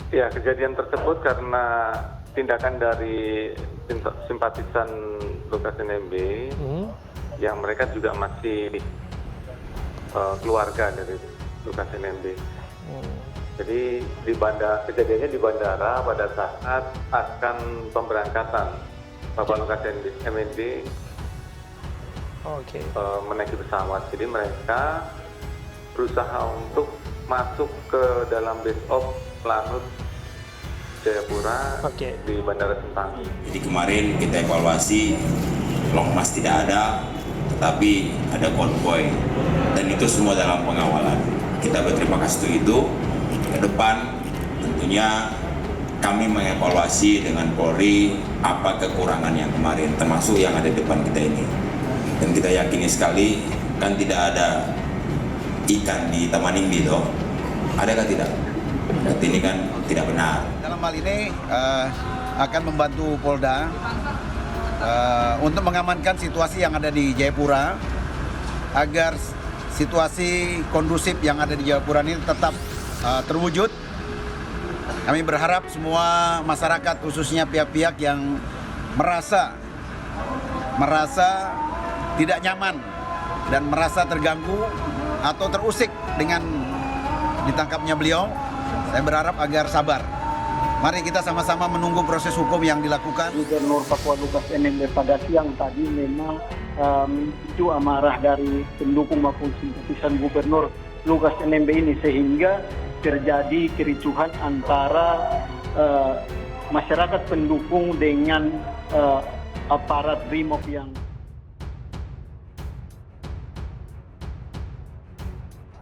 Ya, kejadian tersebut karena tindakan dari simpatisan Lukas NMB yang mereka juga masih keluarga dari Lukas NMB. Jadi kejadiannya di bandara pada saat akan pemberangkatan Bapak Lukas NMB menaiki pesawat. Jadi mereka berusaha untuk masuk ke dalam base of Lanut Jayapura di Bandara Sentani. Jadi kemarin kita evaluasi long march tidak ada, tetapi ada konvoy dan itu semua dalam pengawalan. Kita berterima kasih untuk itu. Ke depan tentunya kami mengevaluasi dengan Polri apa kekurangan yang kemarin, termasuk yang ada di depan kita ini. Dan kita yakini sekali kan tidak ada ikan di Taman Imbi toh. Adakah tidak? Berarti ini kan tidak benar. Dalam hal ini akan membantu Polda untuk mengamankan situasi yang ada di Jayapura agar situasi kondusif yang ada di Jayapura ini tetap terwujud. Kami berharap semua masyarakat khususnya pihak-pihak yang merasa tidak nyaman dan merasa terganggu atau terusik dengan ditangkapnya beliau, saya berharap agar sabar. Mari kita sama-sama menunggu proses hukum yang dilakukan. Gubernur Papua Lukas NMB pada siang tadi memang itu amarah dari pendukung maupun simpatisan Gubernur Lukas NMB ini sehingga terjadi kericuhan antara masyarakat pendukung dengan aparat BRIMOB yang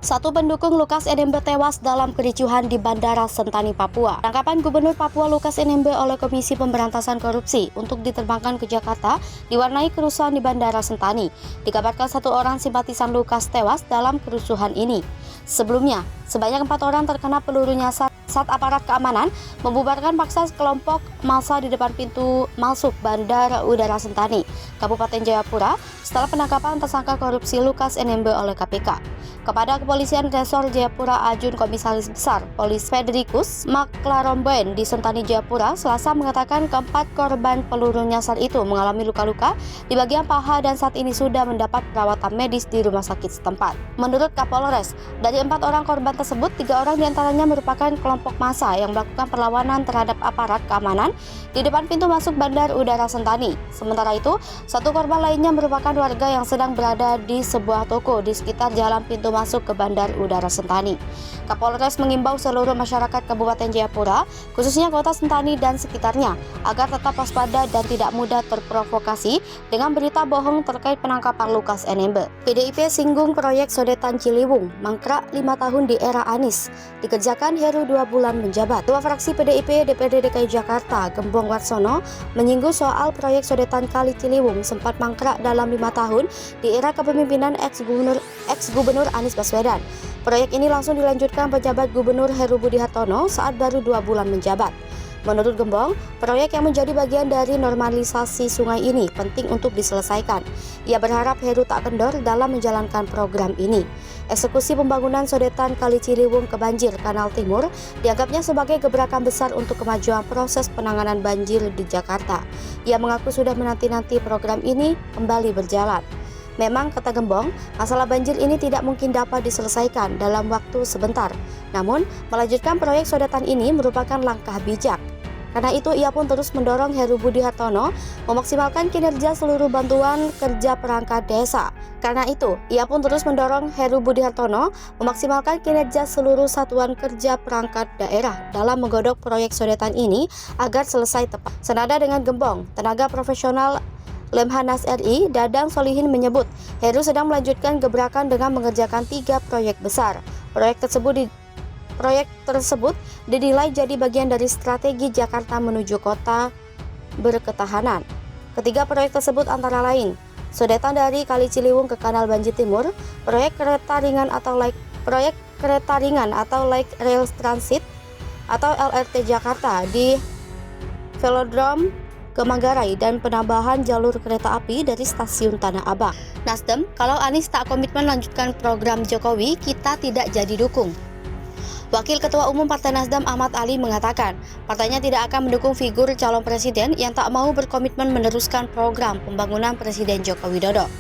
Satu pendukung Lukas NMB tewas dalam kericuhan di Bandara Sentani, Papua. Penangkapan Gubernur Papua Lukas NMB oleh Komisi Pemberantasan Korupsi untuk diterbangkan ke Jakarta diwarnai kerusuhan di Bandara Sentani. Dikabarkan 1 orang simpatisan Lukas tewas dalam kerusuhan ini. Sebelumnya, sebanyak 4 orang terkena peluru nyasar saat aparat keamanan membubarkan paksa kelompok massa di depan pintu masuk Bandara Udara Sentani, Kabupaten Jayapura, setelah penangkapan tersangka korupsi Lukas NMB oleh KPK. Kepada Kepolisian Resor Jayapura, Ajun Komisaris Besar Polis Federikus Maklaromben di Sentani, Jayapura, Selasa mengatakan keempat korban peluru nyasar itu mengalami luka-luka di bagian paha dan saat ini sudah mendapat perawatan medis di rumah sakit setempat. Menurut Kapolres, dari 4 orang korban tersebut, 3 orang diantaranya merupakan kelompok massa yang melakukan perlawanan terhadap aparat keamanan di depan pintu masuk Bandar Udara Sentani. Sementara itu, 1 korban lainnya merupakan warga yang sedang berada di sebuah toko di sekitar jalan pintu masuk ke Bandar Udara Sentani. Kapolres mengimbau seluruh masyarakat Kabupaten Jayapura, khususnya kota Sentani dan sekitarnya, agar tetap waspada dan tidak mudah terprovokasi dengan berita bohong terkait penangkapan Lukas NMB. PDIP singgung proyek sodetan Ciliwung, mangkrak 5 tahun di era Anies, dikerjakan Heru 2 bulan menjabat. Ketua fraksi PDIP DPRD DKI Jakarta, Gembong Warsono, menyinggung soal proyek sodetan Kali Ciliwung sempat mangkrak dalam 5 tahun di era kepemimpinan ex-gubernur Anies Baswedan. Proyek ini langsung dilanjutkan pejabat Gubernur Heru Budi Hartono saat baru 2 bulan menjabat. Menurut Gembong, proyek yang menjadi bagian dari normalisasi sungai ini penting untuk diselesaikan. Ia berharap Heru tak kendor dalam menjalankan program ini. Eksekusi pembangunan sodetan Kali Ciliwung ke banjir Kanal Timur dianggapnya sebagai gebrakan besar untuk kemajuan proses penanganan banjir di Jakarta. Ia mengaku sudah menanti-nanti program ini kembali berjalan. Memang, kata Gembong, masalah banjir ini tidak mungkin dapat diselesaikan dalam waktu sebentar. Namun, melanjutkan proyek sodetan ini merupakan langkah bijak. Karena itu, ia pun terus mendorong Heru Budi Hartono memaksimalkan kinerja seluruh bantuan kerja perangkat desa. Karena itu, ia pun terus mendorong Heru Budi Hartono memaksimalkan kinerja seluruh satuan kerja perangkat daerah dalam menggodok proyek sodetan ini agar selesai tepat. Senada dengan Gembong, tenaga profesional Lemhanas RI, Dadang Solihin menyebut Heru sedang melanjutkan gebrakan dengan mengerjakan 3 proyek besar. Proyek tersebut dinilai jadi bagian dari strategi Jakarta menuju kota berketahanan. Ketiga proyek tersebut antara lain sodetan dari Kali Ciliwung ke Kanal Banjir Timur, proyek kereta ringan atau light rail transit atau LRT Jakarta di Velodrome ke Manggarai, dan penambahan jalur kereta api dari stasiun Tanah Abang. Nasdem, kalau Anies tak komitmen lanjutkan program Jokowi, kita tidak jadi dukung. Wakil Ketua Umum Partai Nasdem Ahmad Ali mengatakan, partainya tidak akan mendukung figur calon presiden yang tak mau berkomitmen meneruskan program pembangunan Presiden Joko Widodo.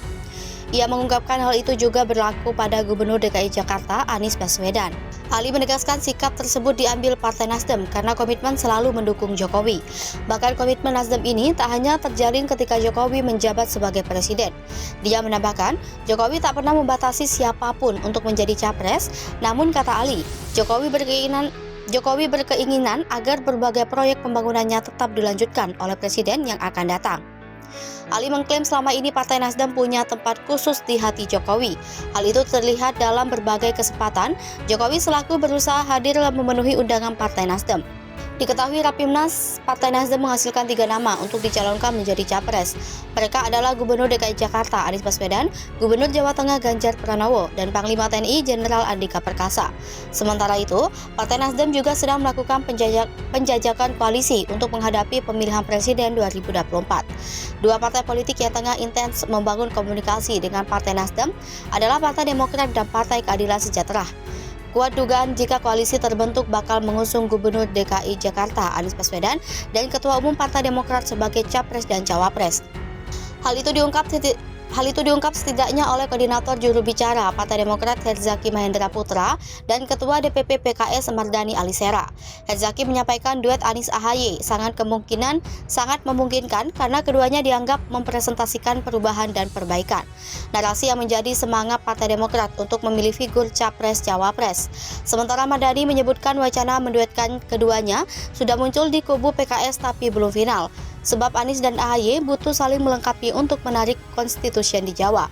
Ia mengungkapkan hal itu juga berlaku pada Gubernur DKI Jakarta Anies Baswedan. Ali menegaskan sikap tersebut diambil Partai Nasdem karena komitmen selalu mendukung Jokowi. Bahkan komitmen Nasdem ini tak hanya terjalin ketika Jokowi menjabat sebagai presiden. Dia menambahkan, Jokowi tak pernah membatasi siapapun untuk menjadi capres, namun kata Ali, Jokowi berkeinginan agar berbagai proyek pembangunannya tetap dilanjutkan oleh presiden yang akan datang. Ali mengklaim selama ini Partai Nasdem punya tempat khusus di hati Jokowi. Hal itu terlihat dalam berbagai kesempatan Jokowi selaku berusaha hadir memenuhi undangan Partai Nasdem. Diketahui Rapimnas Partai Nasdem menghasilkan 3 nama untuk dicalonkan menjadi capres. Mereka adalah Gubernur DKI Jakarta Anies Baswedan, Gubernur Jawa Tengah Ganjar Pranowo, dan Panglima TNI Jenderal Andika Perkasa. Sementara itu, Partai Nasdem juga sedang melakukan penjajakan koalisi untuk menghadapi pemilihan presiden 2024. Dua partai politik yang tengah intens membangun komunikasi dengan Partai Nasdem adalah Partai Demokrat dan Partai Keadilan Sejahtera. Kuat dugaan jika koalisi terbentuk bakal mengusung Gubernur DKI Jakarta Anies Baswedan dan Ketua Umum Partai Demokrat sebagai capres dan cawapres. Hal itu diungkap setidaknya oleh Koordinator Juru Bicara Partai Demokrat Herzaki Mahendra Putra dan Ketua DPP PKS Mardani Alisera. Herzaki menyampaikan duet Anies AHY sangat memungkinkan karena keduanya dianggap mempresentasikan perubahan dan perbaikan. Narasi yang menjadi semangat Partai Demokrat untuk memilih figur capres-cawapres. Sementara Mardani menyebutkan wacana menduetkan keduanya sudah muncul di kubu PKS tapi belum final. Sebab Anies dan AHY butuh saling melengkapi untuk menarik konstitusi di Jawa.